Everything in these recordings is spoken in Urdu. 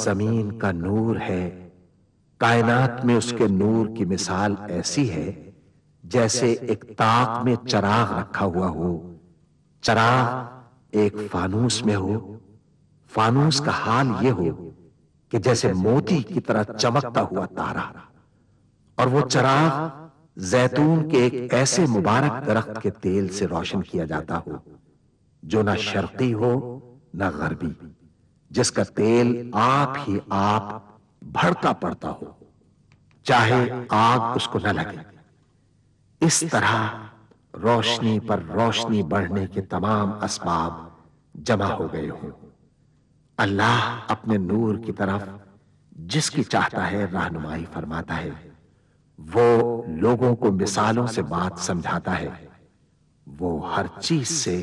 زمین کا نور ہے، کائنات میں اس کے نور کی مثال ایسی ہے جیسے ایک طاق میں چراغ رکھا ہوا ہو، چراغ ایک فانوس میں ہو، فانوس کا حال یہ ہو کہ جیسے موتی کی طرح چمکتا ہوا تارا، اور وہ چراغ زیتون کے ایک ایسے مبارک درخت کے تیل سے روشن کیا جاتا ہو جو نہ شرقی ہو نہ غربی، جس کا تیل آپ ہی آپ بھڑکا پڑتا ہو، چاہے آگ اس کو نہ لگے۔ اس طرح روشنی پر روشنی بڑھنے کے تمام اسباب جمع ہو گئے ہوں۔ اللہ اپنے نور کی طرف جس کی چاہتا ہے رہنمائی فرماتا ہے، وہ لوگوں کو مثالوں سے بات سمجھاتا ہے، وہ ہر چیز سے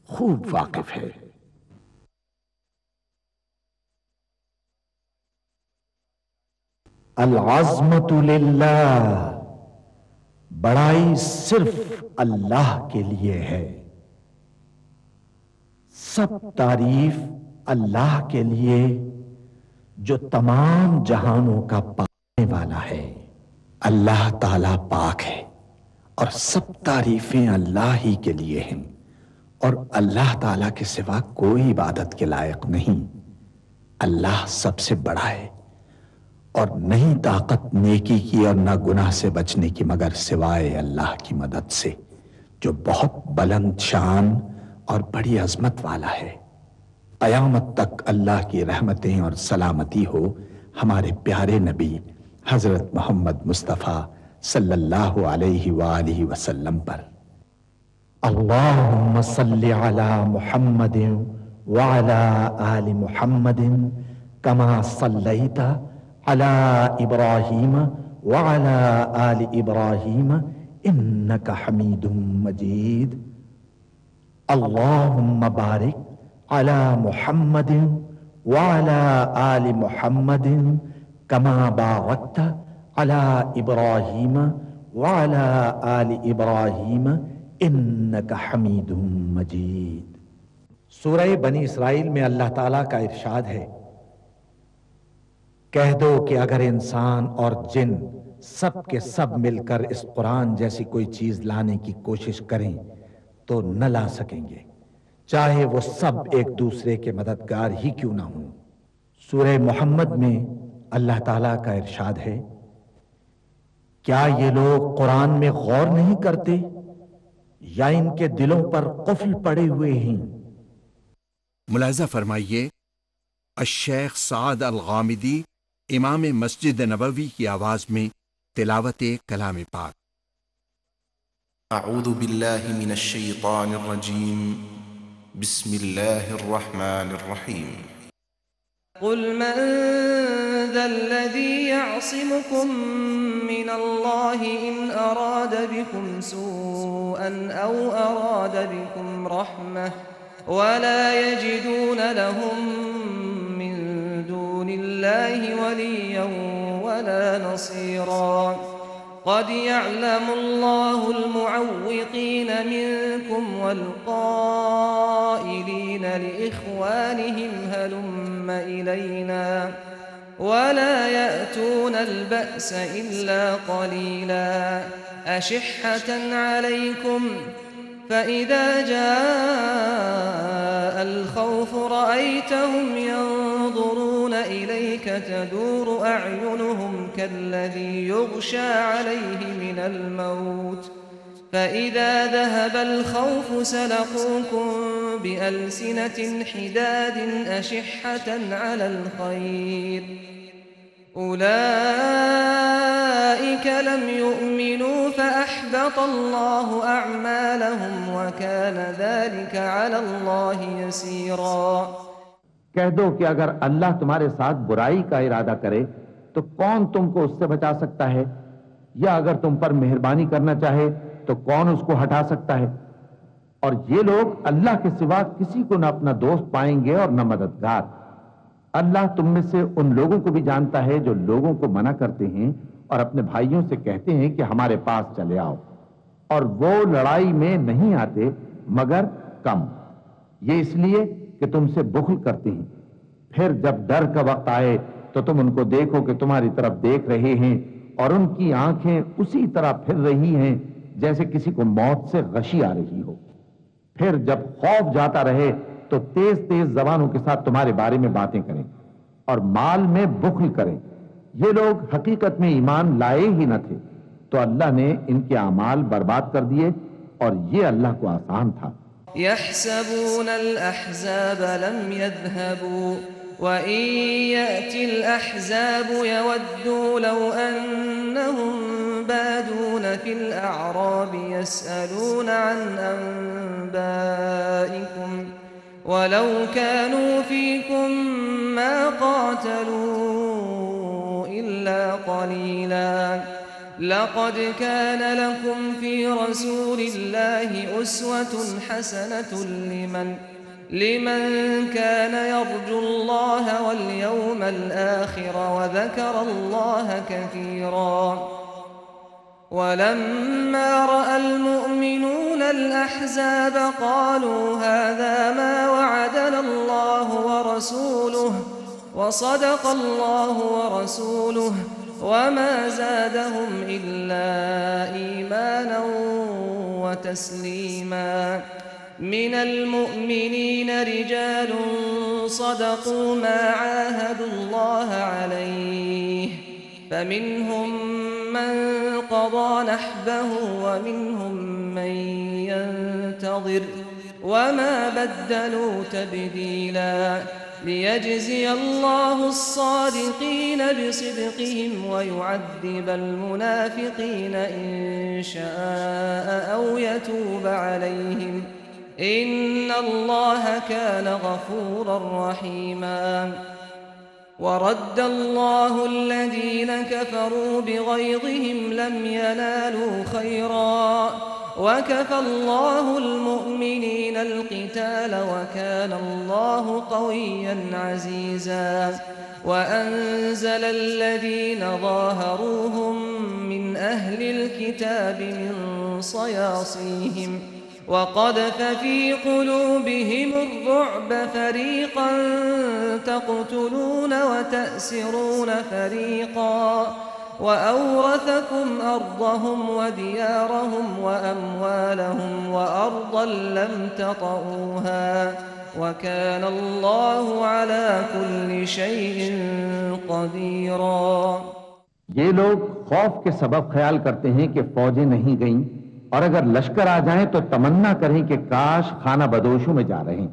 خوب واقف ہے۔ العظمت للہ، بڑائی صرف اللہ کے لیے ہے، سب تعریف اللہ کے لیے جو تمام جہانوں کا پانے والا ہے۔ اللہ تعالی پاک ہے اور سب تعریفیں اللہ ہی کے لیے ہیں، اور اللہ تعالی کے سوا کوئی عبادت کے لائق نہیں۔ اللہ سب سے بڑا ہے، اور نہیں طاقت نیکی کی اور نہ گناہ سے بچنے کی مگر سوائے اللہ کی مدد سے، جو بہت بلند شان اور بڑی عظمت والا ہے۔ قیامت تک اللہ کی رحمتیں اور سلامتی ہو ہمارے پیارے نبی حضرت محمد مصطفیٰ صلی اللہ علیہ وآلہ وسلم پر۔ اللہم صلی علی محمد وعلی آل محمد کما صلیت علی ابراہیم وعلی آل ابراہیم انک حمید مجید۔ اللہم بارک علی محمد وعلی آل محمد کما بارکت علی ابراہیم وعلی آل ابراہیم انک حمید مجید۔ سورہ بنی اسرائیل میں اللہ تعالیٰ کا ارشاد ہے، کہہ دو کہ اگر انسان اور جن سب کے سب مل کر اس قرآن جیسی کوئی چیز لانے کی کوشش کریں تو نہ لا سکیں گے، چاہے وہ سب ایک دوسرے کے مددگار ہی کیوں نہ ہوں۔ سورہ محمد میں اللہ تعالیٰ کا ارشاد ہے، کیا یہ لوگ قرآن میں غور نہیں کرتے یا ان کے دلوں پر قفل پڑے ہوئے ہیں؟ ملاحظہ فرمائیے، الشیخ سعد الغامدی امام مسجد نبوی کی آواز میں تلاوت کلام پاک۔ اعوذ باللہ من الشیطان الرجیم، بسم اللہ الرحمن الرحیم۔ قل من ذا الذي يعصمكم من الله إن أراد بكم سوءا أو أراد بكم رحمة ولا يجدون لهم من دون الله وليا ولا نصيرا قد يعلم الله المعوقين منكم والقائلين لإخوانهم هلم إلينا ولا يأتون البأس إلا قليلا أشحة عليكم فإذا جاء الخوف رأيتهم ينظرون إليك تدور أعينهم كالذي يغشى عليه من الموت فإذا ذهب الخوف سلقوكم بألسنة حداد أشحة على الخير أولئك لم يؤمنوا فأحبط الله أعمالهم وكان ذلك على الله يسيرا۔ کہہ دو کہ اگر اللہ تمہارے ساتھ برائی کا ارادہ کرے تو کون تم کو اس سے بچا سکتا ہے، یا اگر تم پر مہربانی کرنا چاہے تو کون اس کو ہٹا سکتا ہے؟ اور یہ لوگ اللہ کے سوا کسی کو نہ اپنا دوست پائیں گے اور نہ مددگار۔ اللہ تم میں سے ان لوگوں کو بھی جانتا ہے جو لوگوں کو منع کرتے ہیں اور اپنے بھائیوں سے کہتے ہیں کہ ہمارے پاس چلے آؤ، اور وہ لڑائی میں نہیں آتے مگر کم، یہ اس لیے کہ تم سے بخل کرتے ہیں۔ پھر جب ڈر کا وقت آئے تو تم ان کو دیکھو کہ تمہاری طرف دیکھ رہے ہیں اور ان کی آنکھیں اسی طرح پھر رہی ہیں جیسے کسی کو موت سے غشی آ رہی ہو۔ پھر جب خوف جاتا رہے تو تیز تیز زبانوں کے ساتھ تمہارے بارے میں باتیں کریں اور مال میں بخل کریں۔ یہ لوگ حقیقت میں ایمان لائے ہی نہ تھے، تو اللہ نے ان کے اعمال برباد کر دیے، اور یہ اللہ کو آسان تھا۔ يحسبون الأحزاب لم يذهبوا وإن يأتي الأحزاب يودوا لو أنهم بادون في الأعراب يسألون عن أنبائكم ولو كانوا فيكم ما قاتلوا إلا قليلا لقد كان لكم في رسول الله أسوة حسنة لمن كان يرجو الله واليوم الآخر وذكر الله كثيرا ولما رأى المؤمنون الأحزاب قالوا هذا ما وعدنا الله ورسوله وصدق الله ورسوله وما زادهم إلا إيمانا وتسليما من المؤمنين رجال صدقوا ما عاهدوا الله عليه فمنهم من قضى نحبه ومنهم من ينتظر وما بدلوا تبديلا ليجزي الله الصادقين بصدقهم ويعذب المنافقين إن شاء أو يتوب عليهم إن الله كان غفورا رحيما ورد الله الذين كفروا بغيظهم لم ينالوا خيرا وكفى الله المؤمنين القتال وكان الله قويا عزيزا وأنزل الذين ظاهروهم من أهل الكتاب من صياصيهم وقذف في قلوبهم الرعب فريقا تقتلون وتأسرون فريقا وأورثكم أرضهم وديارهم وأموالهم وأرضا لم تطئوها وكان الله على كل شيء قديرا۔ یہ لوگ خوف کے سبب خیال کرتے ہیں کہ فوجیں نہیں گئیں، اور اگر لشکر آ جائیں تو تمنا کریں کہ کاش خانہ بدوشوں میں جا رہے ہیں،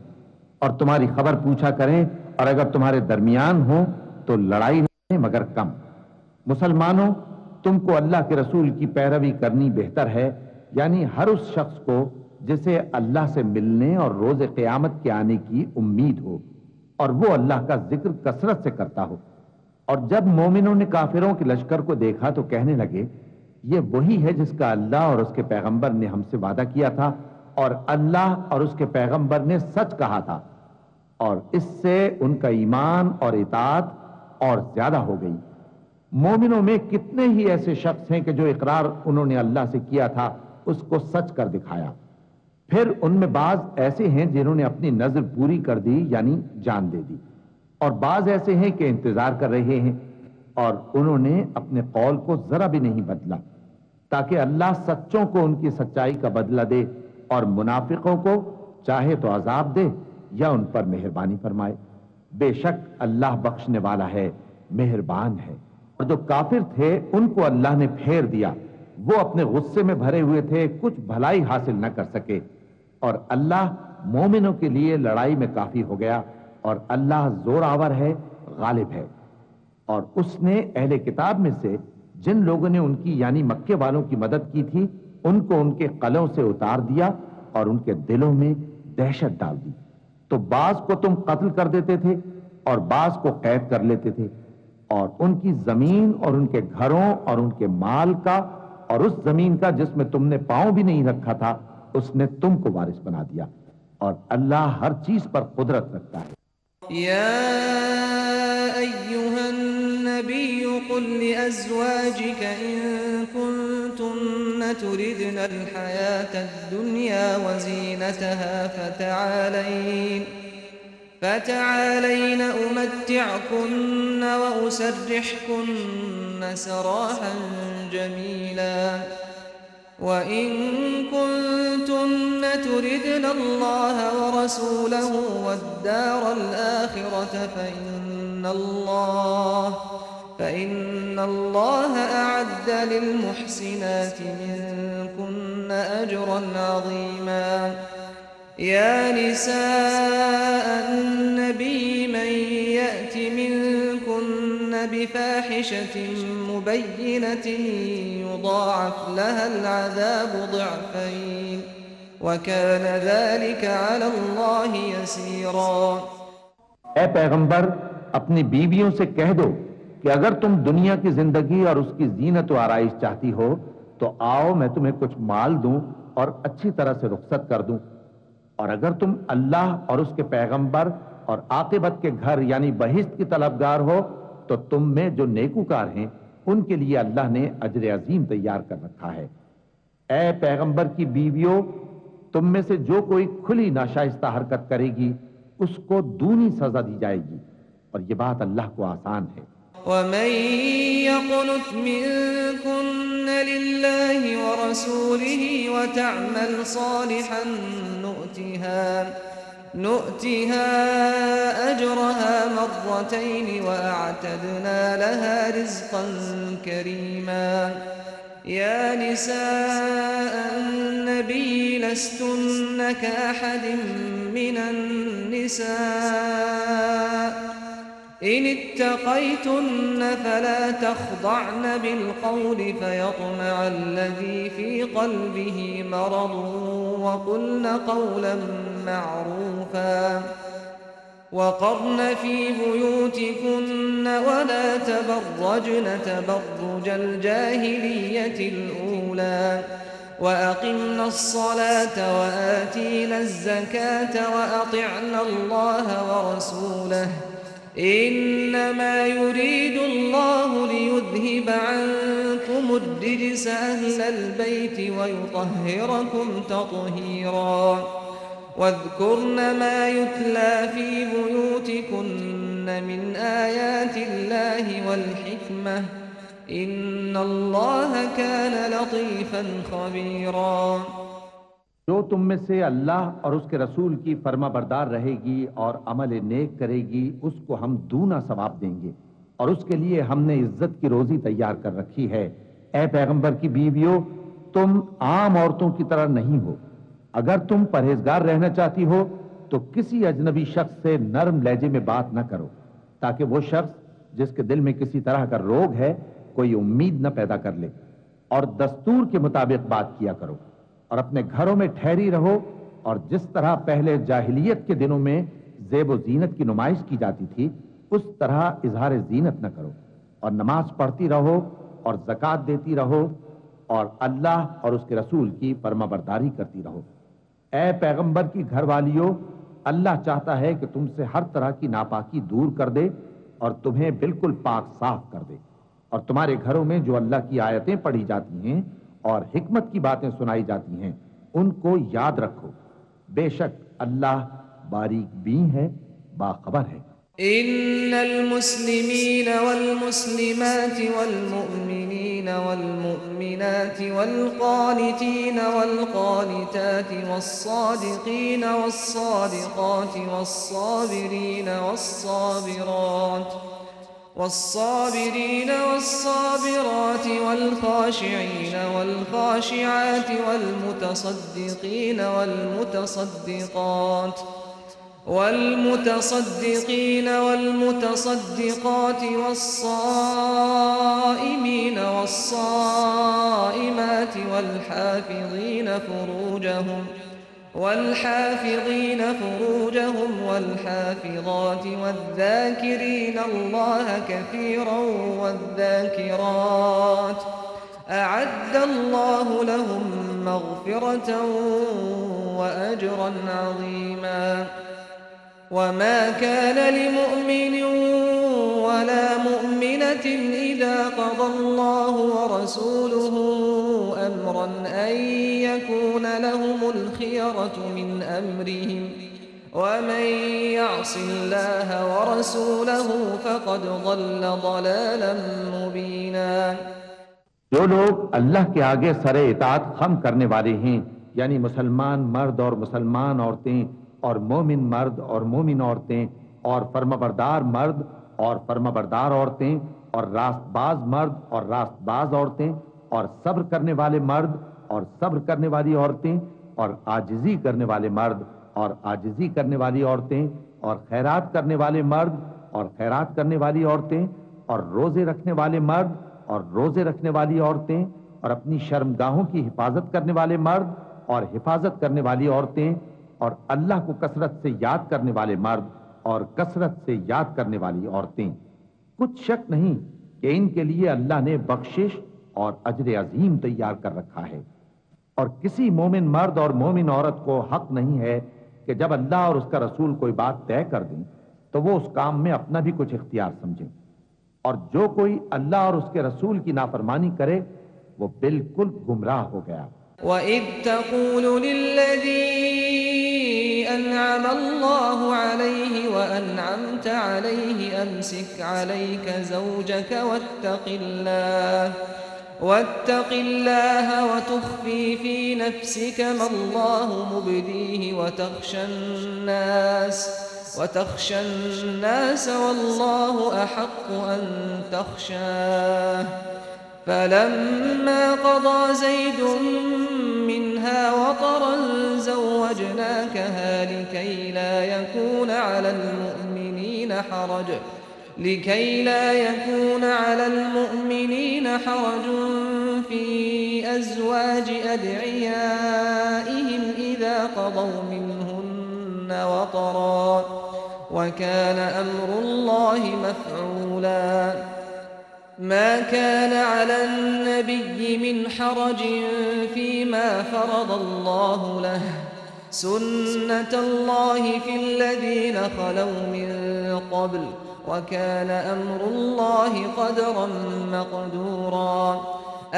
اور تمہاری خبر پوچھا کریں، اور اگر تمہارے درمیان ہوں تو لڑائی نہیں مگر کم۔ مسلمانوں، تم کو اللہ کے رسول کی پیروی کرنی بہتر ہے، یعنی ہر اس شخص کو جسے اللہ سے ملنے اور روز قیامت کے آنے کی امید ہو، اور وہ اللہ کا ذکر کثرت سے کرتا ہو۔ اور جب مومنوں نے کافروں کے لشکر کو دیکھا تو کہنے لگے، یہ وہی ہے جس کا اللہ اور اس کے پیغمبر نے ہم سے وعدہ کیا تھا، اور اللہ اور اس کے پیغمبر نے سچ کہا تھا، اور اس سے ان کا ایمان اور اطاعت اور زیادہ ہو گئی۔ مومنوں میں کتنے ہی ایسے شخص ہیں کہ جو اقرار انہوں نے اللہ سے کیا تھا اس کو سچ کر دکھایا۔ پھر ان میں بعض ایسے ہیں جنہوں نے اپنی نظر پوری کر دی، یعنی جان دے دی، اور بعض ایسے ہیں کہ انتظار کر رہے ہیں، اور انہوں نے اپنے قول کو ذرا بھی نہیں بدلا، تاکہ اللہ سچوں کو ان کی سچائی کا بدلہ دے اور منافقوں کو چاہے تو عذاب دے یا ان پر مہربانی فرمائے۔ بے شک اللہ بخشنے والا ہے، مہربان ہے۔ اور جو کافر تھے ان کو اللہ نے پھیر دیا، وہ اپنے غصے میں بھرے ہوئے تھے، کچھ بھلائی حاصل نہ کر سکے، اور اللہ مومنوں کے لیے لڑائی میں کافی ہو گیا، اور اللہ زور آور ہے، غالب ہے۔ اور اس نے اہل کتاب میں سے جن لوگوں نے ان کی یعنی مکے والوں کی مدد کی تھی ان کو ان کے قلعوں سے اتار دیا اور ان کے دلوں میں دہشت ڈال دی، تو بعض کو تم قتل کر دیتے تھے اور بعض کو قید کر لیتے تھے، اور ان کی زمین اور ان کے گھروں اور ان کے مال کا اور اس زمین کا جس میں تم نے پاؤں بھی نہیں رکھا تھا اس نے تم کو وارث بنا دیا، اور اللہ ہر چیز پر قدرت رکھتا ہے۔ يا أيها النبي قل لأزواجك إن كنتن تردن الحياة الدنيا وزينتها فتعالين أمتعكن وأسرحكن سراحا جميلا وإن كنتن تردن الله ورسوله والدار الآخرة فإن الله أعد للمحسنات منكن أجرا عظيما يا نساء النبي من يأت منكن بفاحشة مبينة يضاعف لها العذاب ضعفين وكان ذلك على الله يسيرا۔ اے پیغمبر اپنی بیویوں سے کہہ دو کہ اگر تم دنیا کی زندگی اور اس کی زینت و آرائش چاہتی ہو تو آؤ میں تمہیں کچھ مال دوں اور اچھی طرح سے رخصت کر دوں، اور اگر تم اللہ اور اس کے پیغمبر اور عاقبت کے گھر یعنی بہشت کی طلبگار ہو تو تم میں جو نیکوکار ہیں ان کے لیے اللہ نے اجر عظیم تیار کر رکھا ہے۔ اے پیغمبر کی بیویوں، تم میں سے جو کوئی کھلی ناشائستہ حرکت کرے گی اس کو دونی سزا دی جائے گی، اور یہ بات اللہ کو آسان ہے۔ ومن يقنت منكن لله ورسوله وتعمل صالحا نؤتها أجرها مرتين وأعتدنا لها رزقا كريما۔ يا نساء النبي لستن كأحد من النساء إن اتقيتن فلا تخضعن بالقول فيطمع الذي في قلبه مرض وقلن قولا معروفا وقرن في بيوتكن ولا تبرجن تبرج الجاهلية الأولى وأقمنا الصلاة وآتينا الزكاة وأطعنا الله ورسوله إنما يريد الله ليذهب عنكم الرجس أهل البيت ويطهركم تطهيرا واذكرن ما يتلى في بيوتكن من آيات الله والحكمة إن الله كان لطيفا خبيرا۔ جو تم میں سے اللہ اور اس کے رسول کی فرما بردار رہے گی اور عمل نیک کرے گی اس کو ہم دونا ثواب دیں گے، اور اس کے لیے ہم نے عزت کی روزی تیار کر رکھی ہے۔ اے پیغمبر کی بیویوں، تم عام عورتوں کی طرح نہیں ہو۔ اگر تم پرہیزگار رہنا چاہتی ہو تو کسی اجنبی شخص سے نرم لہجے میں بات نہ کرو، تاکہ وہ شخص جس کے دل میں کسی طرح کا روگ ہے کوئی امید نہ پیدا کر لے، اور دستور کے مطابق بات کیا کرو، اور اپنے گھروں میں ٹھہری رہو، اور جس طرح پہلے جاہلیت کے دنوں میں زیب و زینت کی نمائش کی جاتی تھی اس طرح اظہار زینت نہ کرو، اور نماز پڑھتی رہو اور زکوٰۃ دیتی رہو، اور اللہ اور اس کے رسول کی فرما برداری کرتی رہو۔ اے پیغمبر کی گھر والیوں، اللہ چاہتا ہے کہ تم سے ہر طرح کی ناپاکی دور کر دے اور تمہیں بالکل پاک صاف کر دے، اور تمہارے گھروں میں جو اللہ کی آیتیں پڑھی جاتی ہیں اور حکمت کی باتیں سنائی جاتی ہیں ان کو یاد رکھو، بے شک اللہ باریک بین ہے، باخبر ہے۔ إن المسلمين والمسلمات والمؤمنين والمؤمنات والقانتين والقانتات والصادقين والصادقات والصابرين والصابرات والخاشعين والخاشعات والمتصدقين والمتصدقات والصائمين والصائمات والحافظين فروجهم والحافظات والذاكرين الله كثيرا والذاكرات أعد الله لهم مغفرة وأجرا عظيما۔ وما كان لمؤمن ولا مؤمنة إذا قضى الله ورسوله أمرا أن يكون لهم الخيرة من أمرهم ومن يعص الله ورسوله فقد ضل ضلالا مبينا۔ جو لوگ اللہ کے آگے سر اطاعت خم کرنے والے ہیں، یعنی مسلمان مرد اور مسلمان عورتیں اور مومن مرد اور مومن عورتیں اور فرمانبردار مرد اور فرمانبردار عورتیں اور راست باز مرد اور راست باز عورتیں اور صبر کرنے والے مرد اور صبر کرنے والی عورتیں اور عاجزی کرنے والے مرد اور عاجزی کرنے والی عورتیں اور خیرات کرنے والے مرد اور خیرات کرنے والی عورتیں اور روزے رکھنے والے مرد اور روزے رکھنے والی عورتیں اور اپنی شرمگاہوں کی حفاظت کرنے والے مرد اور حفاظت کرنے والی عورتیں اور اللہ کو کثرت سے یاد کرنے والے مرد اور کثرت سے یاد کرنے والی عورتیں۔ کچھ شک نہیں کہ ان کے لیے اللہ نے بخشش اور اجر عظیم تیار کر رکھا ہے، اور کسی مومن مرد اور مومن عورت کو حق نہیں ہے کہ جب اللہ اور اس کا رسول کوئی بات طے کر دیں تو وہ اس کام میں اپنا بھی کچھ اختیار سمجھیں، اور جو کوئی اللہ اور اس کے رسول کی نافرمانی کرے وہ بالکل گمراہ ہو گیا۔ وَإِذْ تَقُولُ لِلَّذِي أَنْعَمَ اللَّهُ عَلَيْهِ وَأَنْعَمْتَ عَلَيْهِ أَمْسِكْ عَلَيْكَ زَوْجَكَ وَاتَّقِ اللَّهَ وَتُخْفِي فِي نَفْسِكَ مَا اللَّهُ مُبْدِيهِ وَتَخْشَى النَّاسَ وَاللَّهُ أَحَقُّ أَن تَخْشَاهُ فَلَمَّا قَضَى زَيْدٌ مِّنْهَا وَطَرًا زَوَّجْنَاكَهَا لِكَيْ لا يكون على المؤمنين حرج في أزواج أدعيائهم إذا قضوا منهن وطرا وكان أمر الله مفعولا۔ ما كان على النبي من حرج فيما فرض الله له، سنة الله في الذين خلوا من قبل، وكان أمر الله قدرا مقدورا۔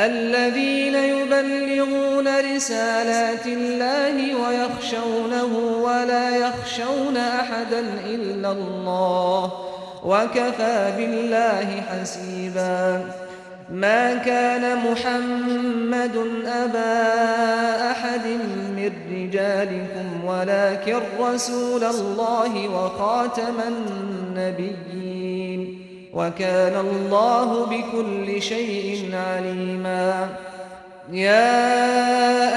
الذين يبلغون رسالات الله ويخشونه ولا يخشون أحدا إلا الله، وكفى بالله حسيبا۔ ما كان محمد أبا أحد من رجالكم ولكن رسول الله وخاتم النبيين، وكان الله بكل شيء عليما۔ يا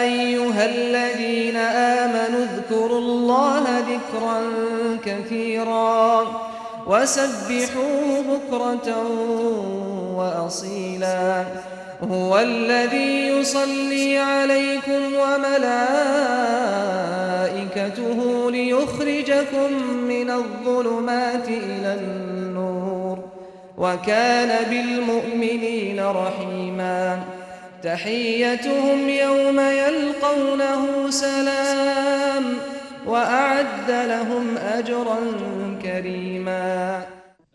أيها الذين آمنوا اذكروا الله ذكرا كثيرا وسبحوه بكرة وأصيلا۔ هو الذي يصلي عليكم وملائكته ليخرجكم من الظلمات إلى النور، وكان بالمؤمنين رحيما۔ تحيتهم يوم يلقونه سلام وأعد لهم أجرا كريما۔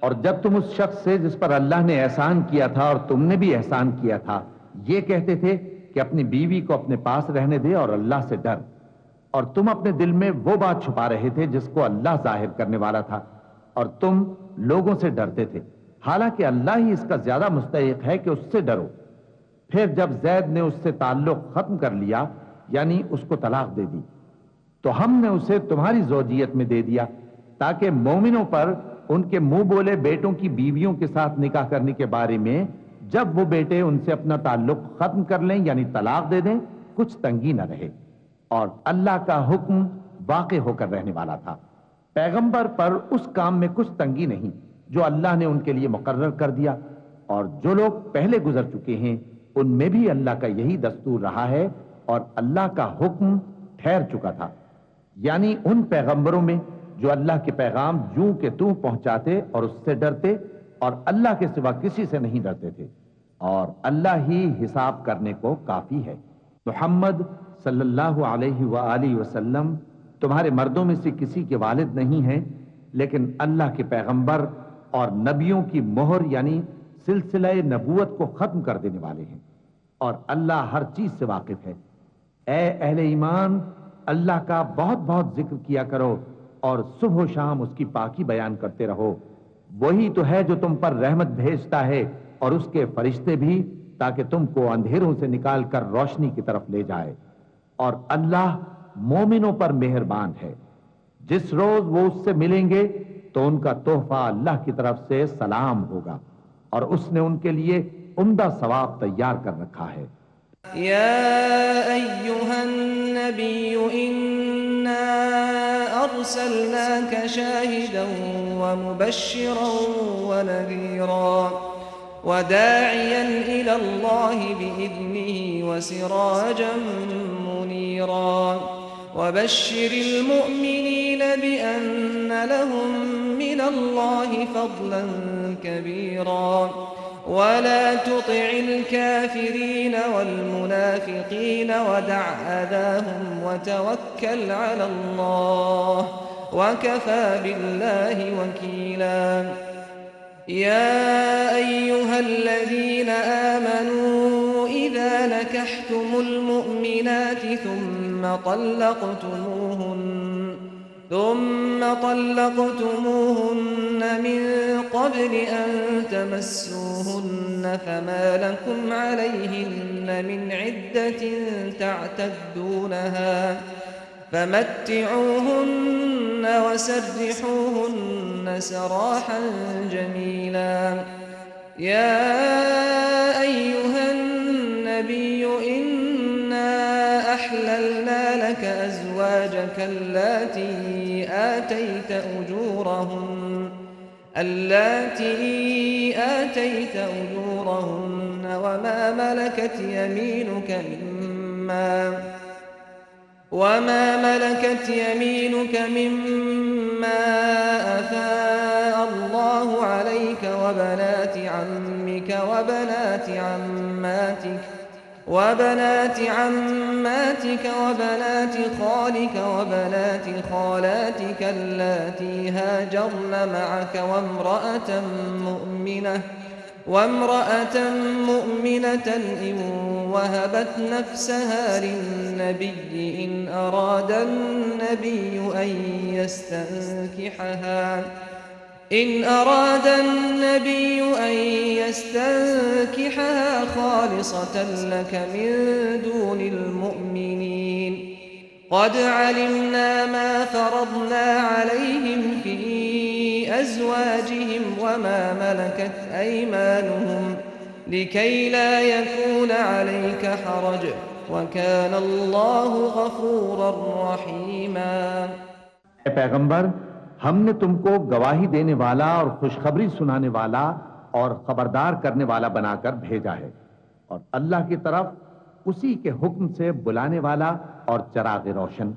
اور جب تم اس شخص سے جس پر اللہ نے احسان کیا تھا اور تم نے بھی احسان کیا تھا یہ کہتے تھے کہ اپنی بیوی کو اپنے پاس رہنے دے اور اللہ سے ڈر، اور تم اپنے دل میں وہ بات چھپا رہے تھے جس کو اللہ ظاہر کرنے والا تھا، اور تم لوگوں سے ڈرتے تھے، حالانکہ اللہ ہی اس کا زیادہ مستحق ہے کہ اس سے ڈرو۔ پھر جب زید نے اس سے تعلق ختم کر لیا یعنی اس کو طلاق دے دی تو ہم نے اسے تمہاری زوجیت میں دے دیا تاکہ مومنوں پر ان کے منہ بولے بیٹوں کی بیویوں کے ساتھ نکاح کرنے کے بارے میں جب وہ بیٹے ان سے اپنا تعلق ختم کر لیں یعنی طلاق دے دیں کچھ تنگی نہ رہے، اور اللہ کا حکم واقع ہو کر رہنے والا تھا۔ پیغمبر پر اس کام میں کچھ تنگی نہیں جو اللہ نے ان کے لیے مقرر کر دیا، اور جو لوگ پہلے گزر چکے ہیں ان میں بھی اللہ کا یہی دستور رہا ہے، اور اللہ کا حکم ٹھہر چکا تھا، یعنی ان پیغمبروں میں جو اللہ کے پیغام یوں کہ توں پہنچاتے اور اس سے ڈرتے اور اللہ کے سوا کسی سے نہیں ڈرتے تھے، اور اللہ ہی حساب کرنے کو کافی ہے۔ محمد صلی اللہ علیہ وآلہ وسلم تمہارے مردوں میں سے کسی کے والد نہیں ہیں، لیکن اللہ کے پیغمبر اور نبیوں کی مہر یعنی سلسلہ نبوت کو ختم کر دینے والے ہیں، اور اللہ ہر چیز سے واقف ہے۔ اے اہل ایمان، اللہ کا بہت بہت ذکر کیا کرو اور صبح و شام اس کی پاکی بیان کرتے رہو. وہی تو ہے جو تم پر رحمت بھیجتا ہے اور اس کے فرشتے بھی، تاکہ تم کو اندھیروں سے نکال کر روشنی کی طرف لے جائے. اور اللہ مومنوں پر مہربان ہے. جس روز وہ اس سے ملیں گے تو ان کا تحفہ اللہ کی طرف سے سلام ہوگا، اور اس نے ان کے لیے عمدہ ثواب تیار کر رکھا ہے. يا أيها النبي إنا أرسلناك شاهدا ومبشرا ونذيرا وداعيا إلى الله بإذنه وسراجا منيرا وبشر المؤمنين بأن لهم من الله فضلا كبيرا ولا تطع الكافرين والمنافقين ودع أذاهم وتوكل على الله وكفى بالله وكيلا. يا أيها الذين آمنوا إذا نكحتم المؤمنات ثم طلقتموهن من قبل أن تمسوهن فما لكم عليهن من عدة تعتدونها فمتعوهن وسرحوهن سراحا جميلا. يا أيها النبي إنا أحللنا لك أزواجك اللاتي آتيت أجورهن وما ملكت يمينك مما أفاء الله عليك وبنات عمك وبنات عماتك وبنات خالك وبنات خالاتك اللاتي هاجرن معك وامرأة مؤمنة إن وهبت نفسها للنبي إن أراد النبي أن يستنكحها خالصة لك من دون المؤمنين قد علمنا ما فرضنا عليهم في أزواجهم وما ملكت أيمانهم لكي لا يكون عليك حرج وكان الله غفورا رحيما. اے پیغمبر، ہم نے تم کو گواہی دینے والا اور خوشخبری سنانے والا اور خبردار کرنے والا بنا کر بھیجا ہے، اور اللہ کی طرف اسی کے حکم سے بلانے والا اور چراغ روشن.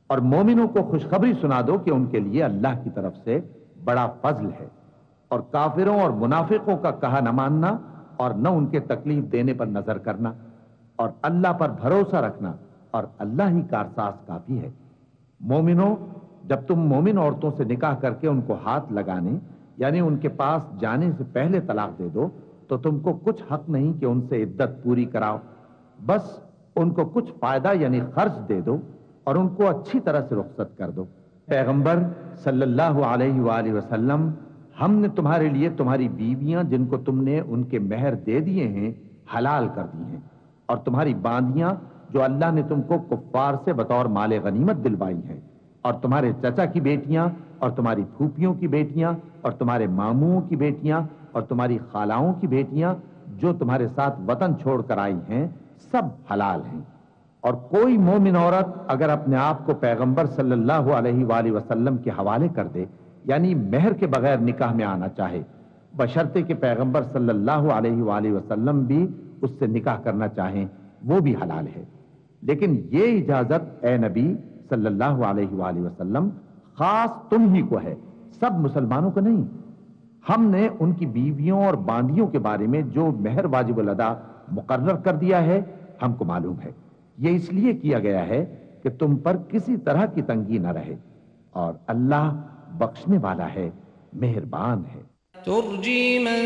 اور مومنوں کو خوشخبری سنا دو کہ ان کے لیے اللہ کی طرف سے بڑا فضل ہے، اور کافروں اور منافقوں کا کہا نہ ماننا اور نہ ان کے تکلیف دینے پر نظر کرنا، اور اللہ پر بھروسہ رکھنا، اور اللہ ہی کارساز کافی ہے. مومنوں، جب تم مومن عورتوں سے نکاح کر کے ان کو ہاتھ لگانے یعنی ان کے پاس جانے سے پہلے طلاق دے دو تو تم کو کچھ حق نہیں کہ ان سے عدت پوری کراؤ، بس ان کو کچھ فائدہ یعنی خرچ دے دو اور ان کو اچھی طرح سے رخصت کر دو. پیغمبر صلی اللہ علیہ وآلہ وسلم، ہم نے تمہارے لیے تمہاری بیویاں جن کو تم نے ان کے مہر دے دیے ہیں حلال کر دی ہیں، اور تمہاری باندیاں جو اللہ نے تم کو کفار سے بطور مال غنیمت دلوائی ہیں، اور تمہارے چچا کی بیٹیاں اور تمہاری پھوپھیوں کی بیٹیاں اور تمہارے ماموں کی بیٹیاں اور تمہاری خالاؤں کی بیٹیاں جو تمہارے ساتھ وطن چھوڑ کر آئی ہیں، سب حلال ہیں. اور کوئی مومن عورت اگر اپنے آپ کو پیغمبر صلی اللہ علیہ وآلہ وسلم کے حوالے کر دے یعنی مہر کے بغیر نکاح میں آنا چاہے، بشرطے کہ پیغمبر صلی اللہ علیہ وآلہ وسلم بھی اس سے نکاح کرنا چاہیں، وہ بھی حلال ہے. لیکن یہ اجازت اے نبی صلی اللہ علیہ وآلہ وسلم خاص تم ہی کو ہے، سب مسلمانوں کو نہیں. ہم نے ان کی بیویوں اور باندیوں کے بارے میں جو مہر واجب الادا مقرر کر دیا ہے ہم کو معلوم ہے. یہ اس لیے کیا گیا ہے کہ تم پر کسی طرح کی تنگی نہ رہے، اور اللہ بخشنے والا ہے، مہربان ہے. ترجی من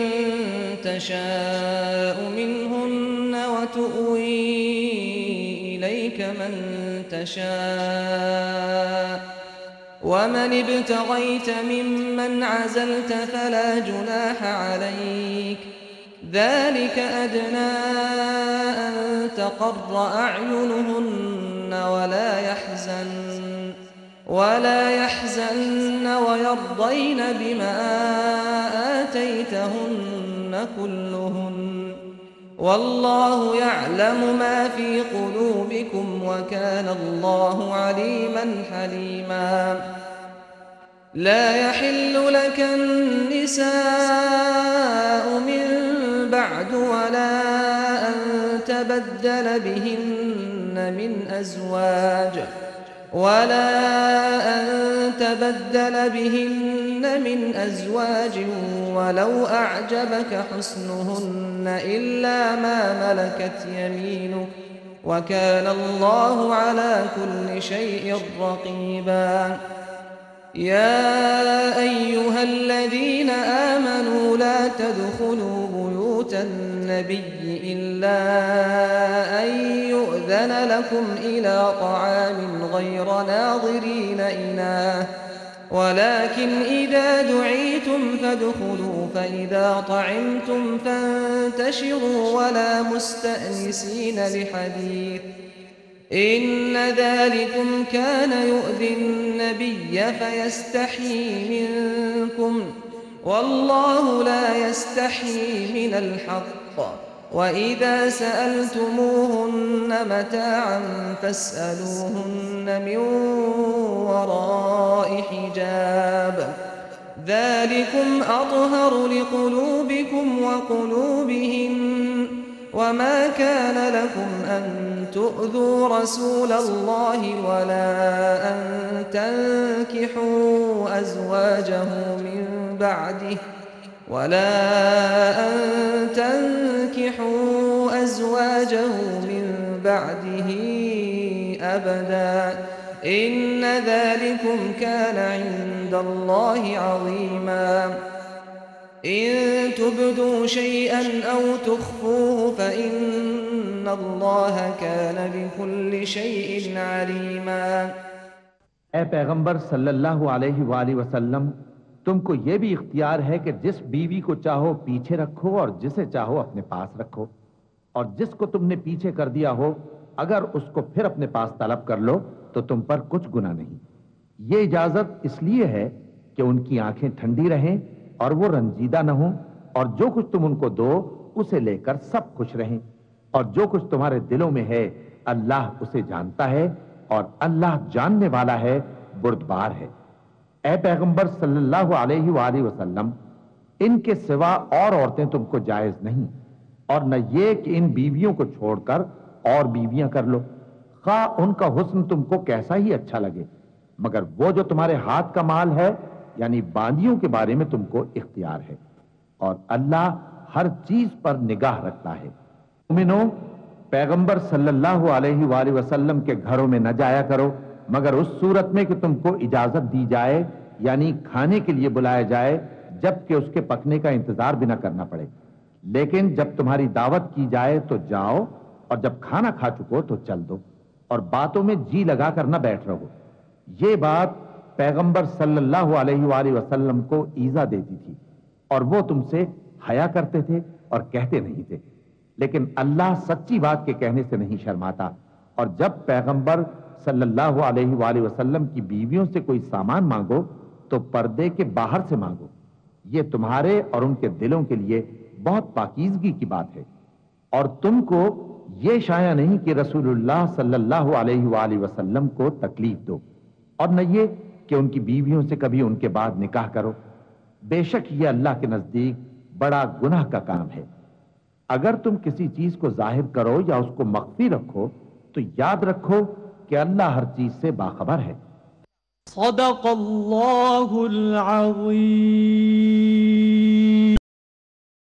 تشاء منهن وتؤوی الیک من تشاء ومن ابتغيت ممن عزلت فلا جناح عليك ذلك أدنى أن تقر أعينهن ولا يحزن ويرضين بما آتيتهن كلهن والله يعلم ما في قلوبكم وكان الله عليما حليما لا يحل لك النساء من بعد ولا أن تبدل بهن من أزواج ولو أعجبك حسنهن إلا ما ملكت يمينك وكان الله على كل شيء رقيبا يا أيها الذين آمنوا لا تدخلوا بيوت النبي إلا أن يؤذن لكم إلى طعام غير ناظرين إناه ولكن إذا دعيتم فادخلوا فإذا طعمتم فانتشروا ولا مستأنسين لحديث إن ذلكم كان يؤذي النبي فيستحيي منكم والله لا يستحيي من الحق وإذا سألتموهن متاعا فاسألوهن من وراء حجاب ذلكم أطهر لقلوبكم وقلوبهن وما كان لكم أن تؤذوا رسول الله ولا أن تنكحوا أزواجه من بعده أبدا إن ذلكم كان عند الله عظيما إن تبدوا شيئا أو تخفوه فإن الله كان بكل شيء عليما اے پیغمبر صلی اللہ علیہ وآلہ وسلم، تم کو یہ بھی اختیار ہے کہ جس بیوی کو چاہو پیچھے رکھو اور جسے چاہو اپنے پاس رکھو، اور جس کو تم نے پیچھے کر دیا ہو اگر اس کو پھر اپنے پاس طلب کر لو تو تم پر کچھ گناہ نہیں۔ یہ اجازت اس لیے ہے کہ ان کی آنکھیں ٹھنڈی رہیں اور وہ رنجیدہ نہ ہوں، اور جو کچھ تم ان کو دو اسے لے کر سب خوش رہیں، اور جو کچھ تمہارے دلوں میں ہے اللہ اسے جانتا ہے، اور اللہ جاننے والا ہے، بردبار ہے۔ اے پیغمبر صلی اللہ علیہ وآلہ وسلم، ان کے سوا اور عورتیں تم کو جائز نہیں، اور نہ یہ کہ ان بیویوں کو چھوڑ کر اور بیویاں کر لو، خواہ ان کا حسن تم کو کیسا ہی اچھا لگے، مگر وہ جو تمہارے ہاتھ کا مال ہے یعنی باندیوں کے بارے میں تم کو اختیار ہے، اور اللہ ہر چیز پر نگاہ رکھتا ہے۔ مومنو، پیغمبر صلی اللہ علیہ وآلہ وسلم کے گھروں میں نہ جایا کرو مگر اس صورت میں کہ تم کو اجازت دی جائے، یعنی کھانے کے لیے بلایا جائے جبکہ اس کے پکنے کا انتظار بھی نہ کرنا پڑے، لیکن جب تمہاری دعوت کی جائے تو جاؤ، اور جب کھانا کھا چکو تو چل دو، اور باتوں میں جی لگا کر نہ بیٹھ رہو۔ یہ بات پیغمبر صلی اللہ علیہ وآلہ وسلم کو ایذا دیتی تھی، اور وہ تم سے حیا کرتے تھے اور کہتے نہیں تھے، لیکن اللہ سچی بات کے کہنے سے نہیں شرماتا، اور جب پیغمبر صلی اللہ علیہ وآلہ وسلم کی بیویوں سے کوئی سامان مانگو تو پردے کے باہر سے مانگو، یہ تمہارے اور ان کے دلوں کے لیے بہت پاکیزگی کی بات ہے۔ اور تم کو یہ شایع نہیں کہ رسول اللہ صلی اللہ علیہ وآلہ وسلم کو تکلیف دو، اور نہ یہ کہ ان کی بیویوں سے کبھی ان کے بعد نکاح کرو، بے شک یہ اللہ کے نزدیک بڑا گناہ کا کام ہے۔ اگر تم کسی چیز کو ظاہر کرو یا اس کو مخفی رکھو تو یاد رکھو کہ اللہ ہر چیز سے باخبر ہے۔ صدق اللہ العظیم۔